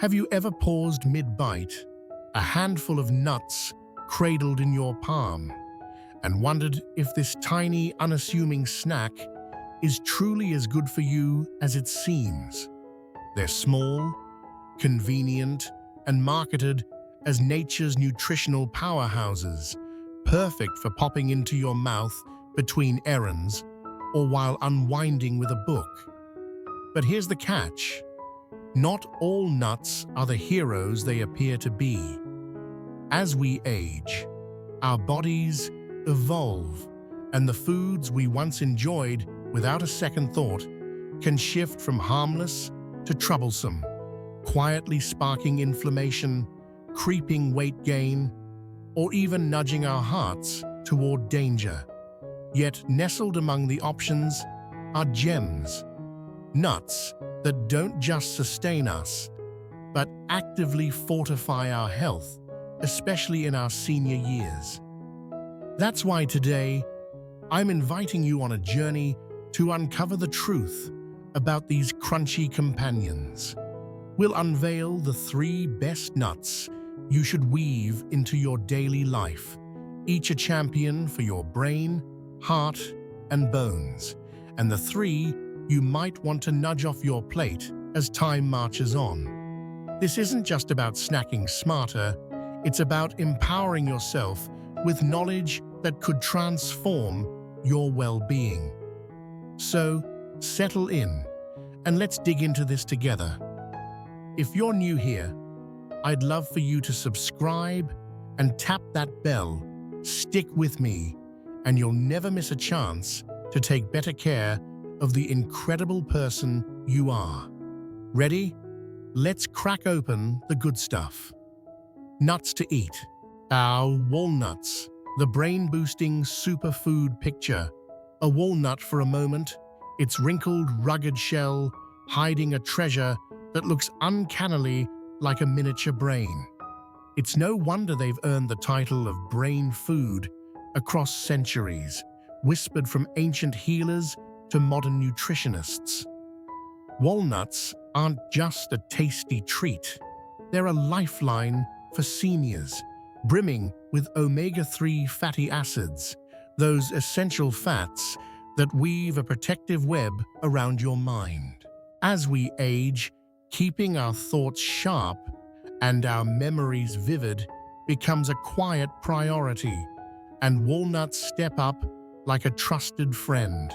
Have you ever paused mid-bite, a handful of nuts cradled in your palm, and wondered if this tiny, unassuming snack is truly as good for you as it seems? They're small, convenient, and marketed as nature's nutritional powerhouses, perfect for popping into your mouth between errands or while unwinding with a book. But here's the catch. Not all nuts are the heroes they appear to be. As we age, our bodies evolve, and the foods we once enjoyed without a second thought can shift from harmless to troublesome, quietly sparking inflammation, creeping weight gain, or even nudging our hearts toward danger. Yet nestled among the options are gems, nuts that don't just sustain us, but actively fortify our health, especially in our senior years. That's why today, I'm inviting you on a journey to uncover the truth about these crunchy companions. We'll unveil the 3 best nuts you should weave into your daily life, each a champion for your brain, heart, and bones, and the 3 you might want to nudge off your plate as time marches on. This isn't just about snacking smarter, it's about empowering yourself with knowledge that could transform your well-being. So, settle in, and let's dig into this together. If you're new here, I'd love for you to subscribe and tap that bell. Stick with me, and you'll never miss a chance to take better care of the incredible person you are. Ready? Let's crack open the good stuff. Nuts to eat. Our walnuts, the brain-boosting superfood picture. A walnut for a moment, its wrinkled, rugged shell hiding a treasure that looks uncannily like a miniature brain. It's no wonder they've earned the title of brain food across centuries, whispered from ancient healers to modern nutritionists. Walnuts aren't just a tasty treat. They're a lifeline for seniors, brimming with omega-3 fatty acids, those essential fats that weave a protective web around your mind. As we age, keeping our thoughts sharp and our memories vivid becomes a quiet priority, and walnuts step up like a trusted friend.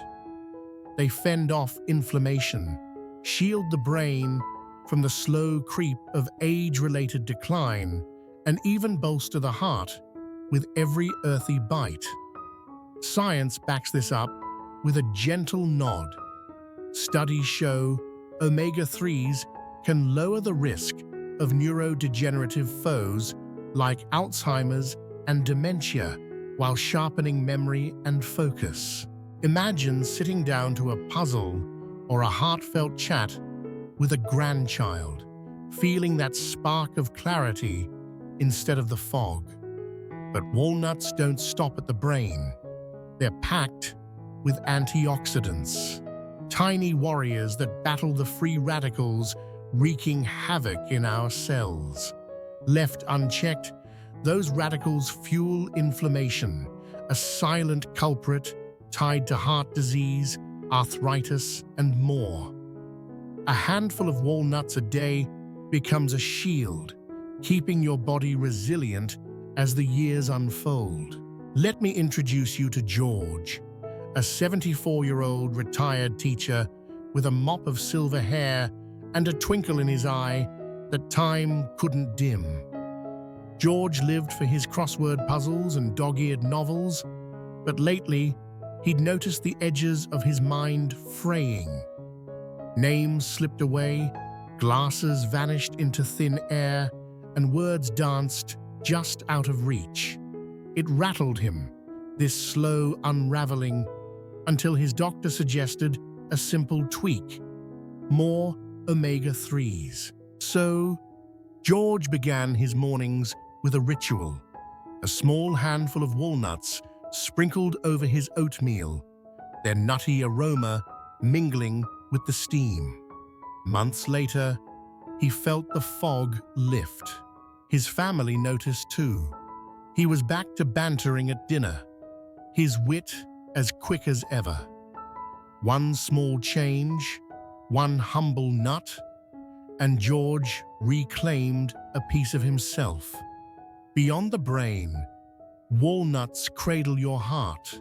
They fend off inflammation, shield the brain from the slow creep of age-related decline, and even bolster the heart with every earthy bite. Science backs this up with a gentle nod. Studies show omega-3s can lower the risk of neurodegenerative foes like Alzheimer's and dementia while sharpening memory and focus. Imagine sitting down to a puzzle or a heartfelt chat with a grandchild, feeling that spark of clarity instead of the fog. But walnuts don't stop at the brain. They're packed with antioxidants, tiny warriors that battle the free radicals wreaking havoc in our cells. Left unchecked, those radicals fuel inflammation, a silent culprit tied to heart disease, arthritis, and more. A handful of walnuts a day becomes a shield, keeping your body resilient as the years unfold. Let me introduce you to George, a 74-year-old retired teacher with a mop of silver hair and a twinkle in his eye that time couldn't dim. George lived for his crossword puzzles and dog-eared novels, but lately, he'd noticed the edges of his mind fraying. Names slipped away, glasses vanished into thin air, and words danced just out of reach. It rattled him, this slow unraveling, until his doctor suggested a simple tweak: more omega-3s. So, George began his mornings with a ritual: a small handful of walnuts sprinkled over his oatmeal, their nutty aroma mingling with the steam. Months later, he felt the fog lift. His family noticed too. He was back to bantering at dinner, his wit as quick as ever. One small change, one humble nut, and George reclaimed a piece of himself. Beyond the brain, walnuts cradle your heart,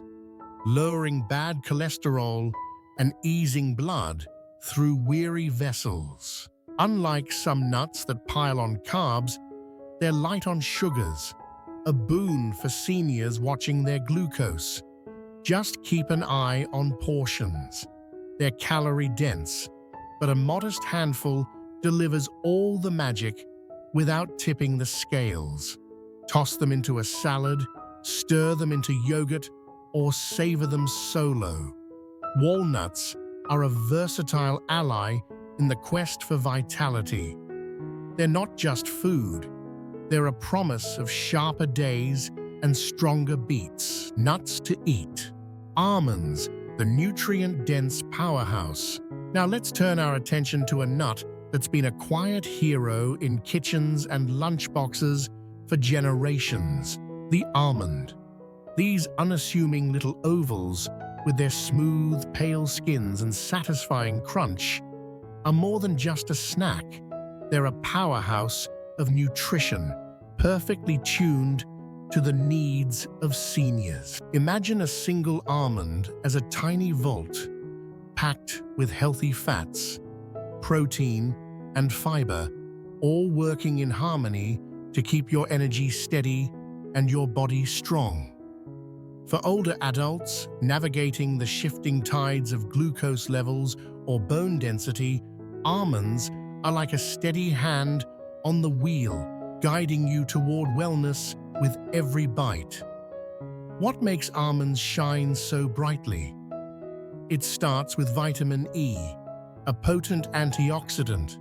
lowering bad cholesterol and easing blood through weary vessels. Unlike some nuts that pile on carbs, they're light on sugars, a boon for seniors watching their glucose. Just keep an eye on portions. They're calorie-dense, but a modest handful delivers all the magic without tipping the scales. Toss them into a salad, stir them into yogurt, or savor them solo. Walnuts are a versatile ally in the quest for vitality. They're not just food. They're a promise of sharper days and stronger beats. Nuts to eat. Almonds, the nutrient-dense powerhouse. Now let's turn our attention to a nut that's been a quiet hero in kitchens and lunchboxes for generations, the almond. These unassuming little ovals, with their smooth, pale skins and satisfying crunch, are more than just a snack. They're a powerhouse of nutrition, perfectly tuned to the needs of seniors. Imagine a single almond as a tiny vault, packed with healthy fats, protein, and fiber, all working in harmony to keep your energy steady and your body strong. For older adults, navigating the shifting tides of glucose levels or bone density, almonds are like a steady hand on the wheel, guiding you toward wellness with every bite. What makes almonds shine so brightly? It starts with vitamin E, a potent antioxidant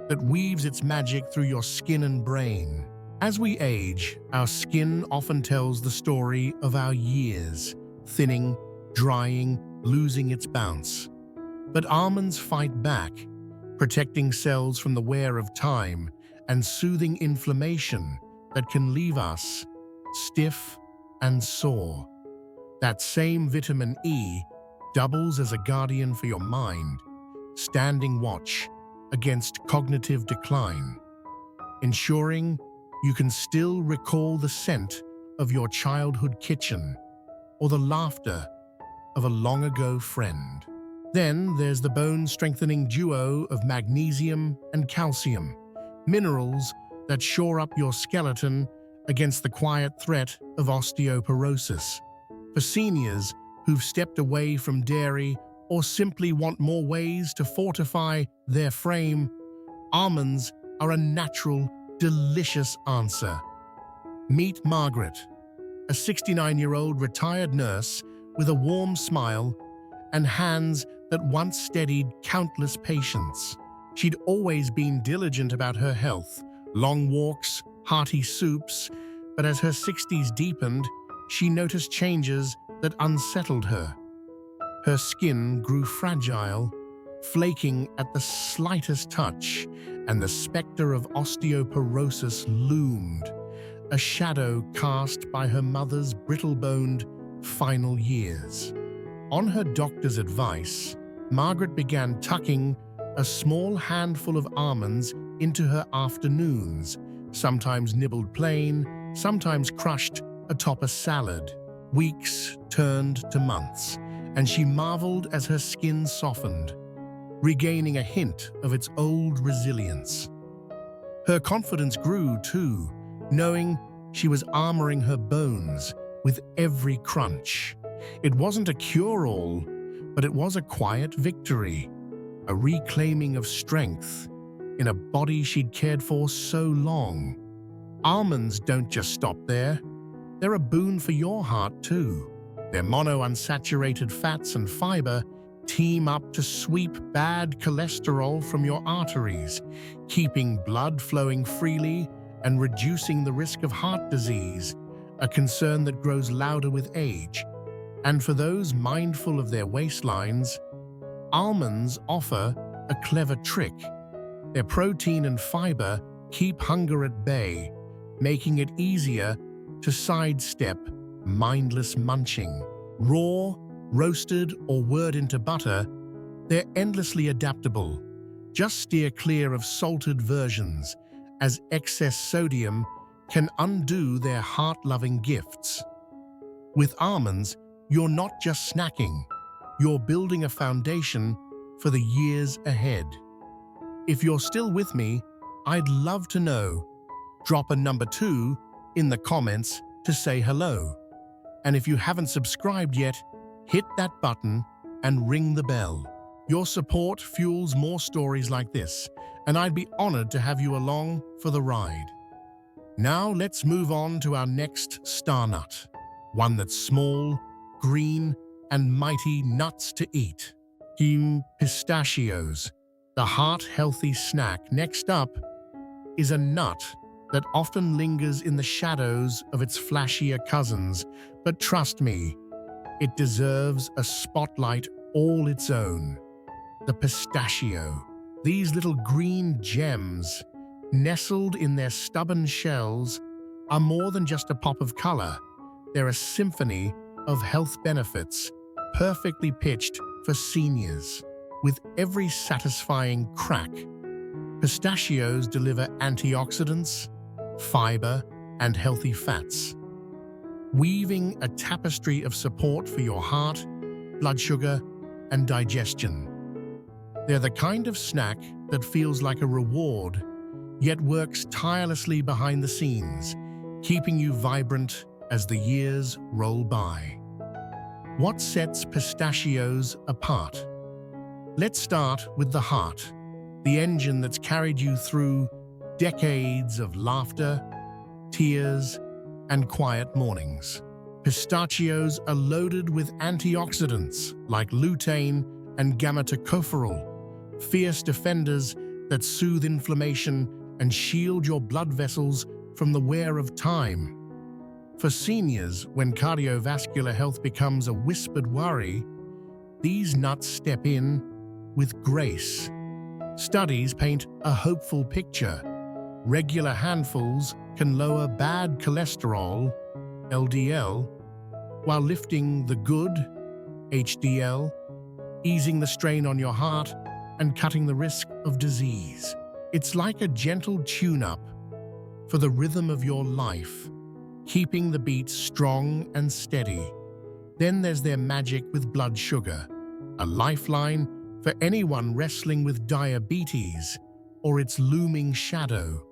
that weaves its magic through your skin and brain. As we age, our skin often tells the story of our years, thinning, drying, losing its bounce. But almonds fight back, protecting cells from the wear of time and soothing inflammation that can leave us stiff and sore. That same vitamin E doubles as a guardian for your mind, standing watch against cognitive decline, ensuring you can still recall the scent of your childhood kitchen or the laughter of a long-ago friend. Then there's the bone-strengthening duo of magnesium and calcium, minerals that shore up your skeleton against the quiet threat of osteoporosis. For seniors who've stepped away from dairy or simply want more ways to fortify their frame, almonds are a natural, delicious answer. Meet Margaret, a 69-year-old retired nurse with a warm smile and hands that once steadied countless patients. She'd always been diligent about her health, long walks, hearty soups, but as her 60s deepened, she noticed changes that unsettled her. Her skin grew fragile, flaking at the slightest touch, and the specter of osteoporosis loomed, a shadow cast by her mother's brittle-boned final years. On her doctor's advice, Margaret began tucking a small handful of almonds into her afternoons, sometimes nibbled plain, sometimes crushed atop a salad. Weeks turned to months, and she marveled as her skin softened, regaining a hint of its old resilience. Her confidence grew too, knowing she was armoring her bones with every crunch. It wasn't a cure-all, but it was a quiet victory, a reclaiming of strength in a body she'd cared for so long. Almonds don't just stop there. They're a boon for your heart too. Their monounsaturated fats and fiber team up to sweep bad cholesterol from your arteries, keeping blood flowing freely and reducing the risk of heart disease, a concern that grows louder with age. And for those mindful of their waistlines, almonds offer a clever trick. Their protein and fiber keep hunger at bay, making it easier to sidestep mindless munching. Raw, roasted, or whirled into butter, they're endlessly adaptable. Just steer clear of salted versions, as excess sodium can undo their heart-loving gifts. With almonds, you're not just snacking, you're building a foundation for the years ahead. If you're still with me, I'd love to know. Drop a number 2 in the comments to say hello. And if you haven't subscribed yet, hit that button and ring the bell. Your support fuels more stories like this, and I'd be honored to have you along for the ride. Now let's move on to our next star nut, one that's small, green, and mighty nuts to eat. Pistachios, the heart-healthy snack. Next up is a nut that often lingers in the shadows of its flashier cousins, but trust me, it deserves a spotlight all its own. The pistachio. These little green gems, nestled in their stubborn shells, are more than just a pop of color. They're a symphony of health benefits, perfectly pitched for seniors. With every satisfying crack, pistachios deliver antioxidants, fiber, and healthy fats, weaving a tapestry of support for your heart, blood sugar, and digestion. They're the kind of snack that feels like a reward, yet works tirelessly behind the scenes, keeping you vibrant as the years roll by. What sets pistachios apart? Let's start with the heart, the engine that's carried you through decades of laughter, tears, and quiet mornings. Pistachios are loaded with antioxidants like lutein and gamma-tocopherol, fierce defenders that soothe inflammation and shield your blood vessels from the wear of time. For seniors, when cardiovascular health becomes a whispered worry, these nuts step in with grace. Studies paint a hopeful picture. Regular handfuls can lower bad cholesterol, LDL, while lifting the good, HDL, easing the strain on your heart and cutting the risk of disease. It's like a gentle tune-up for the rhythm of your life, keeping the beat strong and steady. Then there's their magic with blood sugar, a lifeline for anyone wrestling with diabetes or its looming shadow.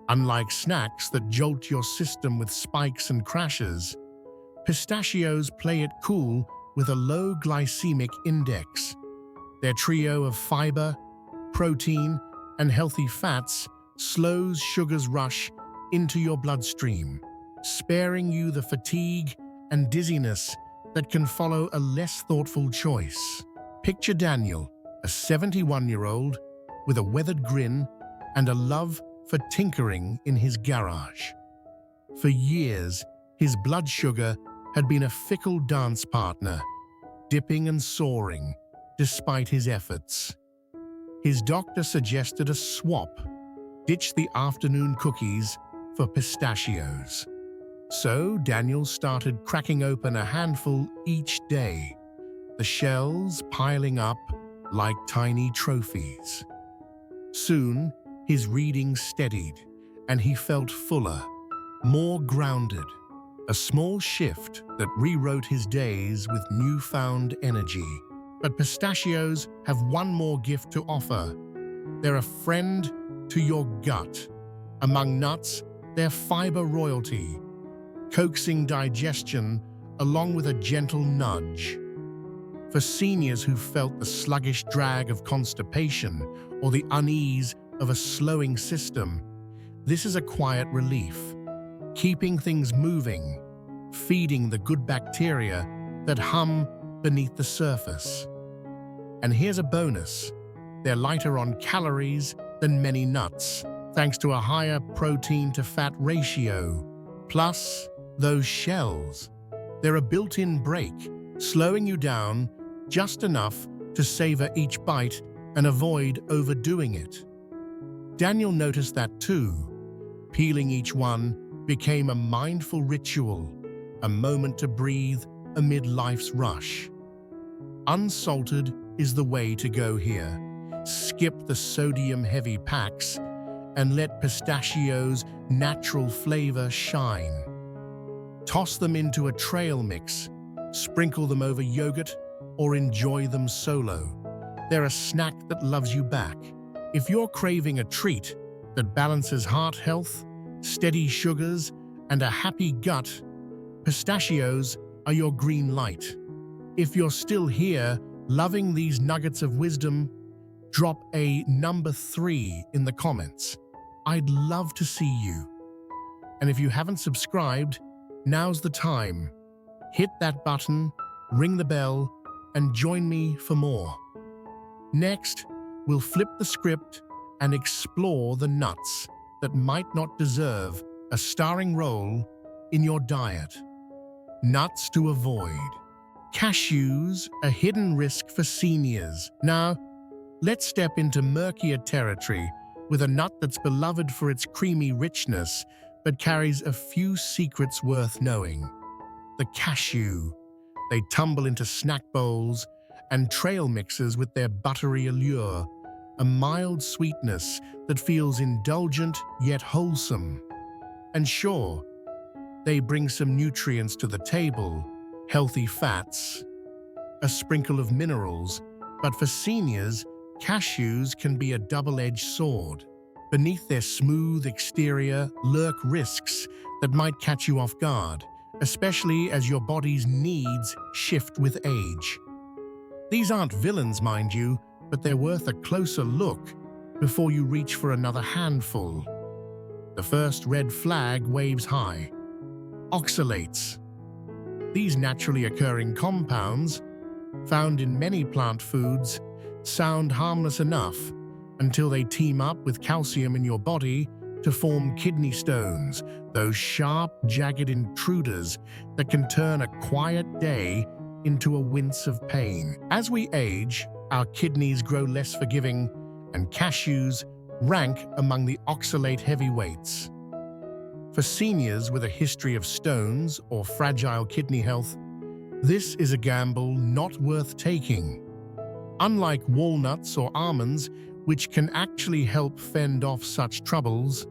Unlike snacks that jolt your system with spikes and crashes, pistachios play it cool with a low glycemic index. Their trio of fiber, protein, and healthy fats slows sugar's rush into your bloodstream, sparing you the fatigue and dizziness that can follow a less thoughtful choice. Picture Daniel, a 71-year-old with a weathered grin and a love for tinkering in his garage. For years, his blood sugar had been a fickle dance partner, dipping and soaring despite his efforts. His doctor suggested a swap, ditch the afternoon cookies for pistachios. So Daniel started cracking open a handful each day, the shells piling up like tiny trophies. Soon, his readings steadied, and he felt fuller, more grounded, a small shift that rewrote his days with newfound energy. But pistachios have one more gift to offer. They're a friend to your gut. Among nuts, they're fiber royalty, coaxing digestion along with a gentle nudge. For seniors who felt the sluggish drag of constipation or the unease of a slowing system, this is a quiet relief, keeping things moving, feeding the good bacteria that hum beneath the surface. And here's a bonus. They're lighter on calories than many nuts, thanks to a higher protein-to-fat ratio. Plus, those shells. They're a built-in brake, slowing you down just enough to savor each bite and avoid overdoing it. Daniel noticed that too. Peeling each one became a mindful ritual, a moment to breathe amid life's rush. Unsalted is the way to go here. Skip the sodium-heavy packs and let pistachio's natural flavor shine. Toss them into a trail mix, sprinkle them over yogurt, or enjoy them solo. They're a snack that loves you back. If you're craving a treat that balances heart health, steady sugars, and a happy gut, pistachios are your green light. If you're still here, loving these nuggets of wisdom, drop a number 3 in the comments. I'd love to see you. And if you haven't subscribed, now's the time. Hit that button, ring the bell, and join me for more. Next, we'll flip the script and explore the nuts that might not deserve a starring role in your diet. Nuts to avoid. Cashews, a hidden risk for seniors. Now, let's step into murkier territory with a nut that's beloved for its creamy richness, but carries a few secrets worth knowing. The cashew. They tumble into snack bowls and trail mixes with their buttery allure, a mild sweetness that feels indulgent yet wholesome. And sure, they bring some nutrients to the table, healthy fats, a sprinkle of minerals, but for seniors, cashews can be a double-edged sword. Beneath their smooth exterior lurk risks that might catch you off guard, especially as your body's needs shift with age. These aren't villains, mind you, but they're worth a closer look before you reach for another handful. The first red flag waves high. Oxalates. These naturally occurring compounds, found in many plant foods, sound harmless enough until they team up with calcium in your body to form kidney stones, those sharp, jagged intruders that can turn a quiet day into a wince of pain. As we age, our kidneys grow less forgiving, and cashews rank among the oxalate heavyweights. For seniors with a history of stones or fragile kidney health, this is a gamble not worth taking. Unlike walnuts or almonds, which can actually help fend off such troubles,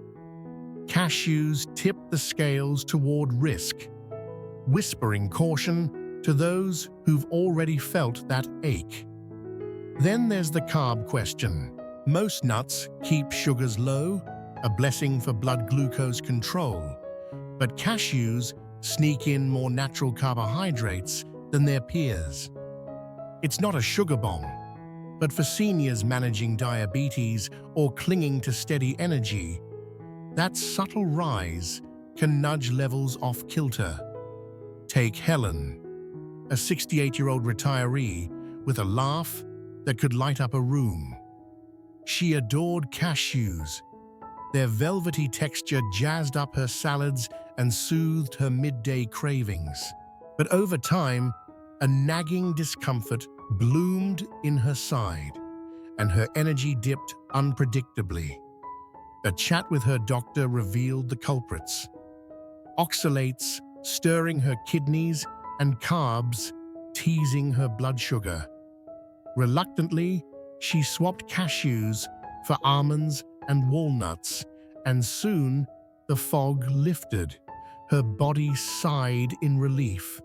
cashews tip the scales toward risk, whispering caution to those who've already felt that ache. Then there's the carb question. Most nuts keep sugars low, a blessing for blood glucose control, but cashews sneak in more natural carbohydrates than their peers. It's not a sugar bomb, but for seniors managing diabetes or clinging to steady energy, that subtle rise can nudge levels off kilter. Take Helen, a 68-year-old retiree with a laugh that could light up a room. She adored cashews. Their velvety texture jazzed up her salads and soothed her midday cravings. But over time, a nagging discomfort bloomed in her side, and her energy dipped unpredictably. A chat with her doctor revealed the culprits: oxalates stirring her kidneys and carbs teasing her blood sugar. Reluctantly, she swapped cashews for almonds and walnuts, and soon the fog lifted. Her body sighed in relief,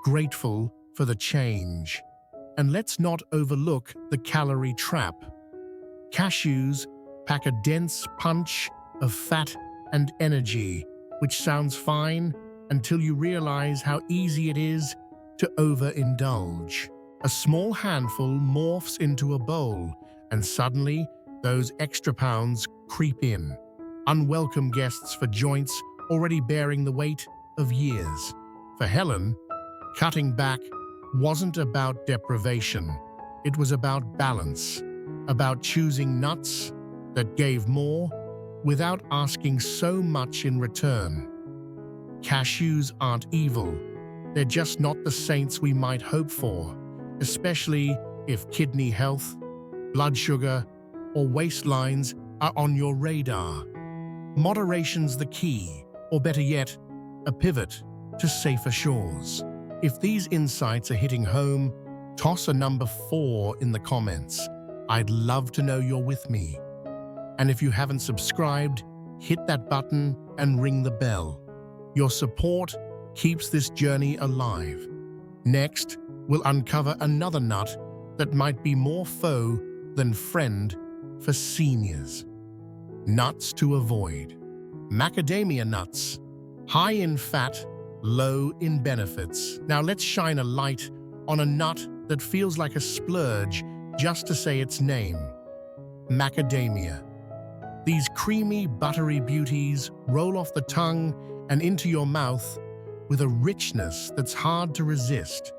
grateful for the change. And let's not overlook the calorie trap. Cashews pack a dense punch of fat and energy, which sounds fine until you realize how easy it is to overindulge. A small handful morphs into a bowl, and suddenly those extra pounds creep in. Unwelcome guests for joints already bearing the weight of years. For Helen, cutting back wasn't about deprivation. It was about balance, about choosing nuts that gave more without asking so much in return. Cashews aren't evil. They're just not the saints we might hope for, especially if kidney health, blood sugar, or waistlines are on your radar. Moderation's the key, or better yet, a pivot to safer shores. If these insights are hitting home, toss a number 4 in the comments. I'd love to know you're with me. And if you haven't subscribed, hit that button and ring the bell. Your support keeps this journey alive. Next, we'll uncover another nut that might be more foe than friend for seniors. Nuts to avoid. Macadamia nuts. High in fat, low in benefits. Now let's shine a light on a nut that feels like a splurge just to say its name. Macadamia. These creamy, buttery beauties roll off the tongue and into your mouth with a richness that's hard to resist.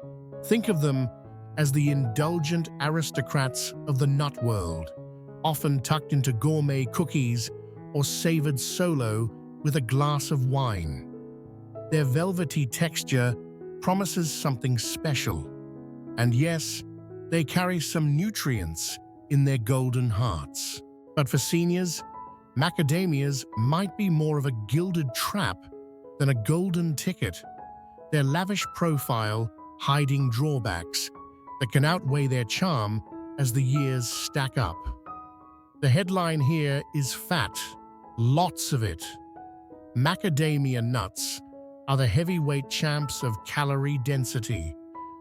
Think of them as the indulgent aristocrats of the nut world, often tucked into gourmet cookies or savored solo with a glass of wine. Their velvety texture promises something special. And yes, they carry some nutrients in their golden hearts. But for seniors, macadamias might be more of a gilded trap than a golden ticket. Their lavish profile hiding drawbacks that can outweigh their charm as the years stack up. The headline here is fat, lots of it. Macadamia nuts are the heavyweight champs of calorie density,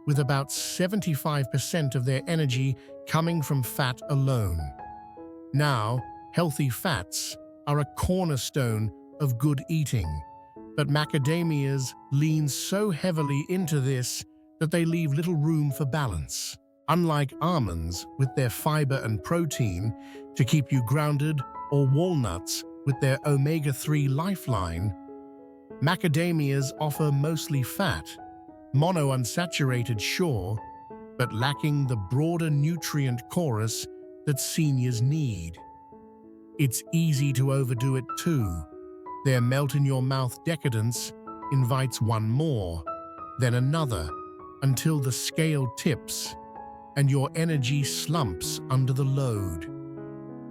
with about 75% of their energy coming from fat alone. Now, healthy fats are a cornerstone of good eating, but macadamias lean so heavily into this that they leave little room for balance. Unlike almonds with their fiber and protein to keep you grounded, or walnuts with their omega-3 lifeline, macadamias offer mostly fat, monounsaturated sure, but lacking the broader nutrient chorus that seniors need. It's easy to overdo it too. Their melt-in-your-mouth decadence invites one more, then another, until the scale tips and your energy slumps under the load.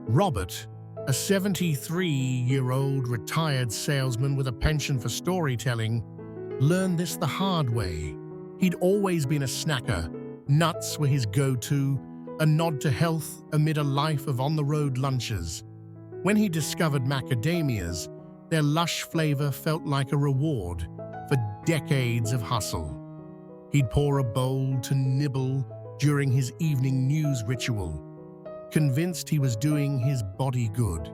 Robert, a 73-year-old retired salesman with a penchant for storytelling, learned this the hard way. He'd always been a snacker. Nuts were his go-to, a nod to health amid a life of on-the-road lunches. When he discovered macadamias, their lush flavor felt like a reward for decades of hustle. He'd pour a bowl to nibble during his evening news ritual, convinced he was doing his body good.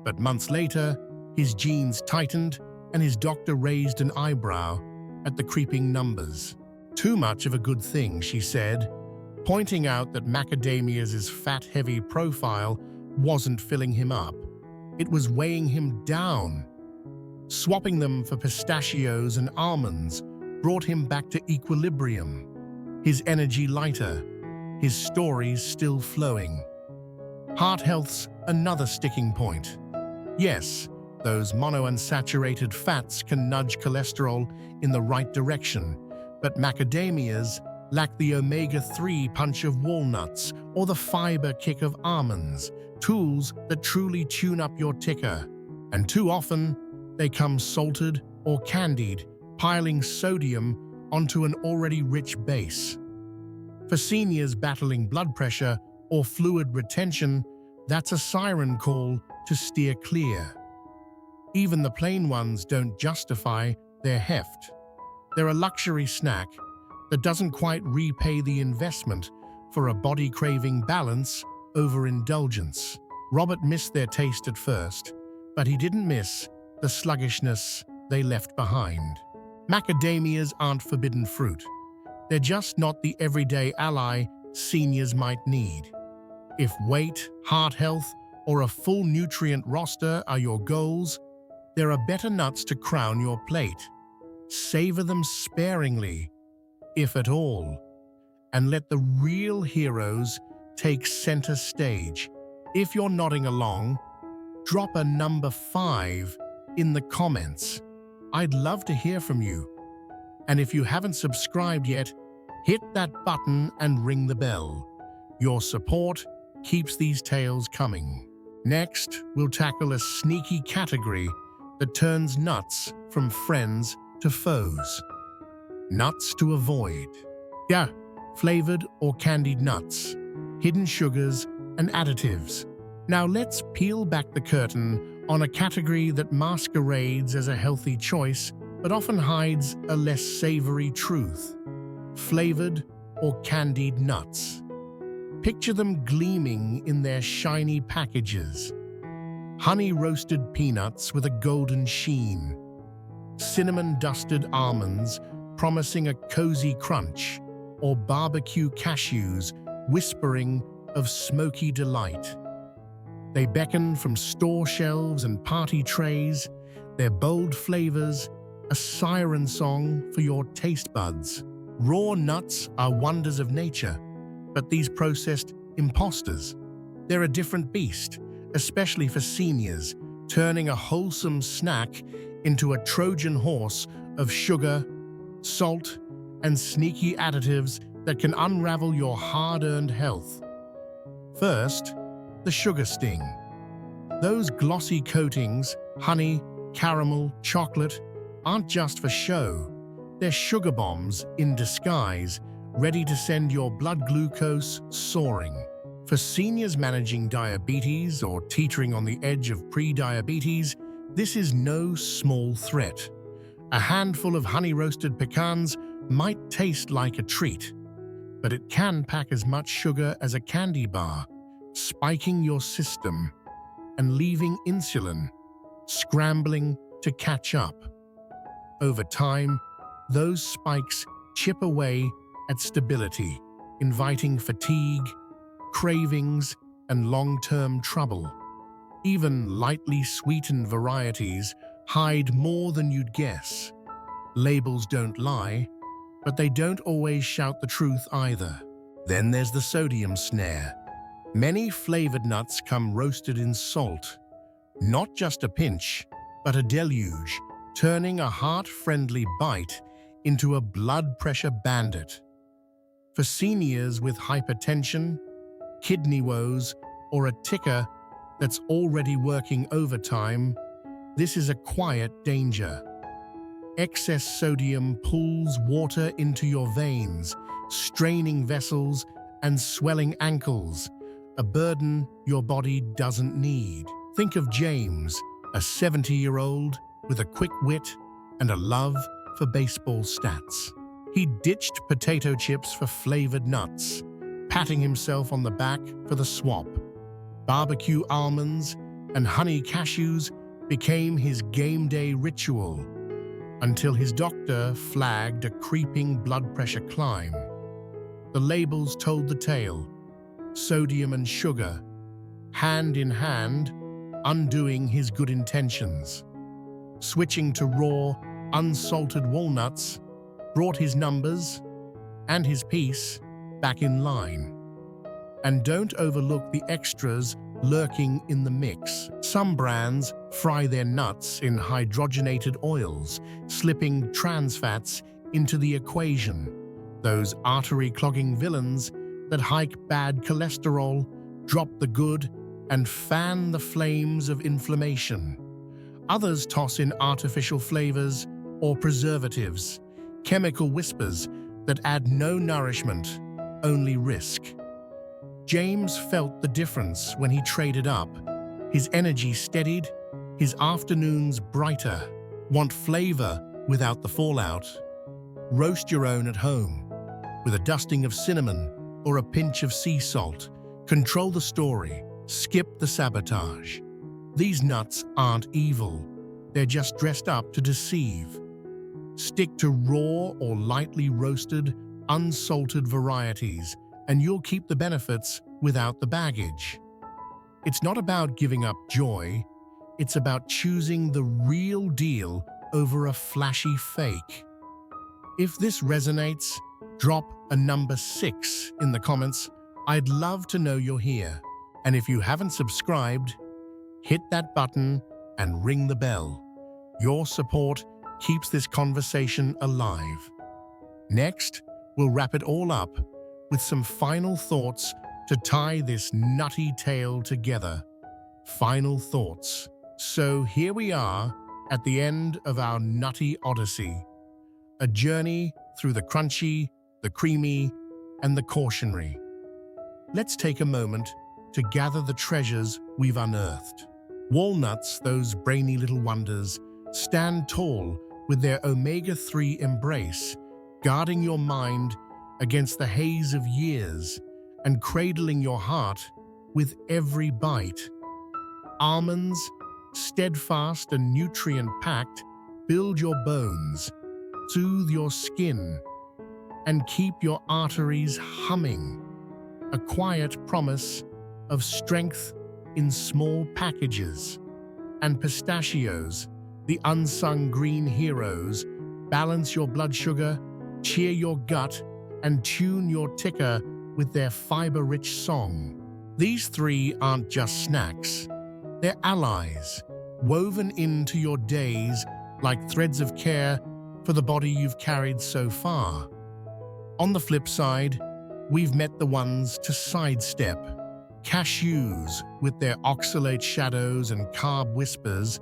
But months later, his jeans tightened and his doctor raised an eyebrow at the creeping numbers. Too much of a good thing, she said, pointing out that macadamia's fat-heavy profile wasn't filling him up. It was weighing him down. Swapping them for pistachios and almonds brought him back to equilibrium. His energy lighter, his stories still flowing. Heart health's another sticking point. Yes, those monounsaturated fats can nudge cholesterol in the right direction, but macadamias lack the omega-3 punch of walnuts or the fiber kick of almonds, tools that truly tune up your ticker. And too often, they come salted or candied, piling sodium onto an already rich base. For seniors battling blood pressure or fluid retention, that's a siren call to steer clear. Even the plain ones don't justify their heft. They're a luxury snack that doesn't quite repay the investment for a body-craving balance over indulgence. Robert missed their taste at first, but he didn't miss the sluggishness they left behind. Macadamias aren't forbidden fruit. They're just not the everyday ally seniors might need. If weight, heart health, or a full nutrient roster are your goals, there are better nuts to crown your plate. Savor them sparingly, if at all, and let the real heroes take center stage. If you're nodding along, drop a number 5 in the comments. I'd love to hear from you. And if you haven't subscribed yet, hit that button and ring the bell. Your support keeps these tales coming. Next, we'll tackle a sneaky category that turns nuts from friends to foes. Nuts to avoid. Yeah, flavored or candied nuts, hidden sugars, and additives. Now let's peel back the curtain on a category that masquerades as a healthy choice but often hides a less savory truth. Flavored or candied nuts. Picture them gleaming in their shiny packages. Honey-roasted peanuts with a golden sheen. Cinnamon-dusted almonds promising a cozy crunch, or barbecue cashews whispering of smoky delight. They beckon from store shelves and party trays, their bold flavors, a siren song for your taste buds. Raw nuts are wonders of nature, but these processed imposters, they're a different beast, especially for seniors, turning a wholesome snack into a Trojan horse of sugar, salt, and sneaky additives that can unravel your hard-earned health. First, the sugar sting. Those glossy coatings, honey, caramel, chocolate, aren't just for show. They're sugar bombs in disguise, ready to send your blood glucose soaring. For seniors managing diabetes or teetering on the edge of pre-diabetes, this is no small threat. A handful of honey-roasted pecans might taste like a treat, but it can pack as much sugar as a candy bar, spiking your system and leaving insulin scrambling to catch up. Over time, those spikes chip away at stability, inviting fatigue, cravings, and long-term trouble. Even lightly sweetened varieties hide more than you'd guess. Labels don't lie, but they don't always shout the truth either. Then there's the sodium snare. Many flavored nuts come roasted in salt. Not just a pinch, but a deluge, turning a heart-friendly bite into a blood pressure bandit. For seniors with hypertension, kidney woes, or a ticker that's already working overtime, this is a quiet danger. Excess sodium pulls water into your veins, straining vessels and swelling ankles, a burden your body doesn't need. Think of James, a 70-year-old with a quick wit and a love for baseball stats. He ditched potato chips for flavored nuts, patting himself on the back for the swap. Barbecue almonds and honey cashews became his game day ritual, until his doctor flagged a creeping blood pressure climb. The labels told the tale: sodium and sugar, hand in hand, undoing his good intentions. Switching to raw, unsalted walnuts brought his numbers and his peace back in line. And don't overlook the extras lurking in the mix. Some brands fry their nuts in hydrogenated oils, slipping trans fats into the equation. Those artery-clogging villains that hike bad cholesterol, drop the good, and fan the flames of inflammation. Others toss in artificial flavors or preservatives, chemical whispers that add no nourishment, only risk. James felt the difference when he traded up. His energy steadied, his afternoons brighter. Want flavor without the fallout? Roast your own at home, with a dusting of cinnamon or a pinch of sea salt. Control the story, skip the sabotage. These nuts aren't evil, they're just dressed up to deceive. Stick to raw or lightly roasted, unsalted varieties, and you'll keep the benefits without the baggage. It's not about giving up joy, it's about choosing the real deal over a flashy fake. If this resonates, drop a number 6 in the comments. I'd love to know you're here. And if you haven't subscribed, hit that button and ring the bell. Your support keeps this conversation alive. Next, we'll wrap it all up with some final thoughts to tie this nutty tale together. final thoughts. So here we are at the end of our nutty odyssey, a journey through the crunchy, the creamy, and the cautionary. Let's take a moment to gather the treasures we've unearthed. Walnuts, those brainy little wonders, stand tall with their omega-3 embrace, guarding your mind against the haze of years and cradling your heart with every bite. Almonds, steadfast and nutrient-packed, build your bones, soothe your skin, and keep your arteries humming, a quiet promise of strength in small packages. And pistachios, the unsung green heroes, balance your blood sugar, cheer your gut, and tune your ticker with their fiber-rich song. These three aren't just snacks. They're allies, woven into your days like threads of care for the body you've carried so far. On the flip side, we've met the ones to sidestep. Cashews, with their oxalate shadows and carb whispers,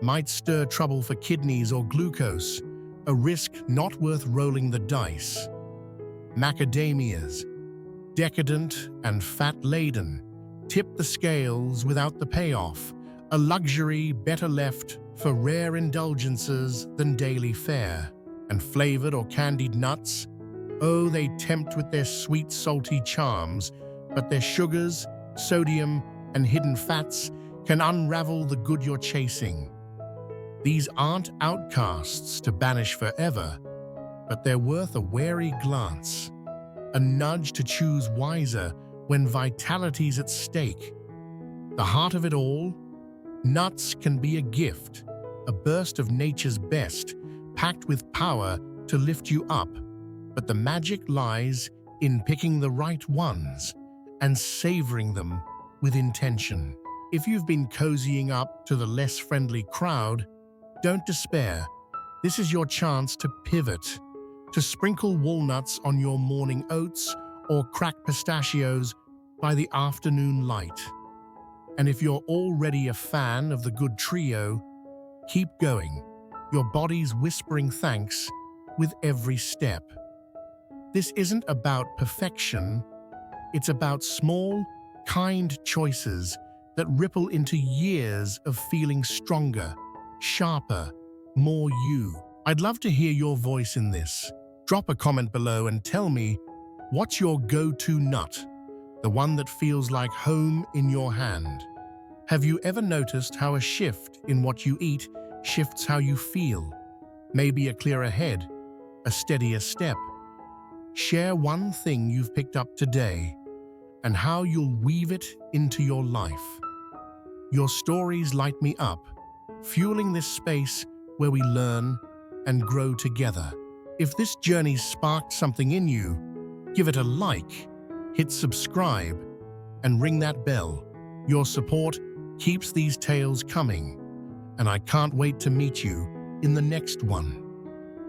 might stir trouble for kidneys or glucose, a risk not worth rolling the dice. Macadamias, decadent and fat-laden, tip the scales without the payoff, a luxury better left for rare indulgences than daily fare. And flavored or candied nuts, oh, they tempt with their sweet, salty charms, but their sugars, sodium, and hidden fats can unravel the good you're chasing. These aren't outcasts to banish forever, but they're worth a wary glance, a nudge to choose wiser when vitality's at stake. The heart of it all, nuts can be a gift, a burst of nature's best, packed with power to lift you up, but the magic lies in picking the right ones and savoring them with intention. If you've been cozying up to the less friendly crowd, don't despair. This is your chance to pivot, to sprinkle walnuts on your morning oats or crack pistachios by the afternoon light. And if you're already a fan of the good trio, keep going. Your body's whispering thanks with every step. This isn't about perfection. It's about small, kind choices that ripple into years of feeling stronger, sharper, more you. I'd love to hear your voice in this. Drop a comment below and tell me, what's your go-to nut? The one that feels like home in your hand. Have you ever noticed how a shift in what you eat shifts how you feel? Maybe a clearer head, a steadier step. Share one thing you've picked up today and how you'll weave it into your life. Your stories light me up, fueling this space where we learn and grow together. If this journey sparked something in you, give it a like, hit subscribe, and ring that bell. Your support keeps these tales coming, and I can't wait to meet you in the next one.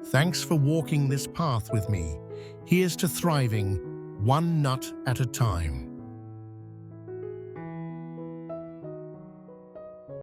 Thanks for walking this path with me. Here's to thriving, one nut at a time.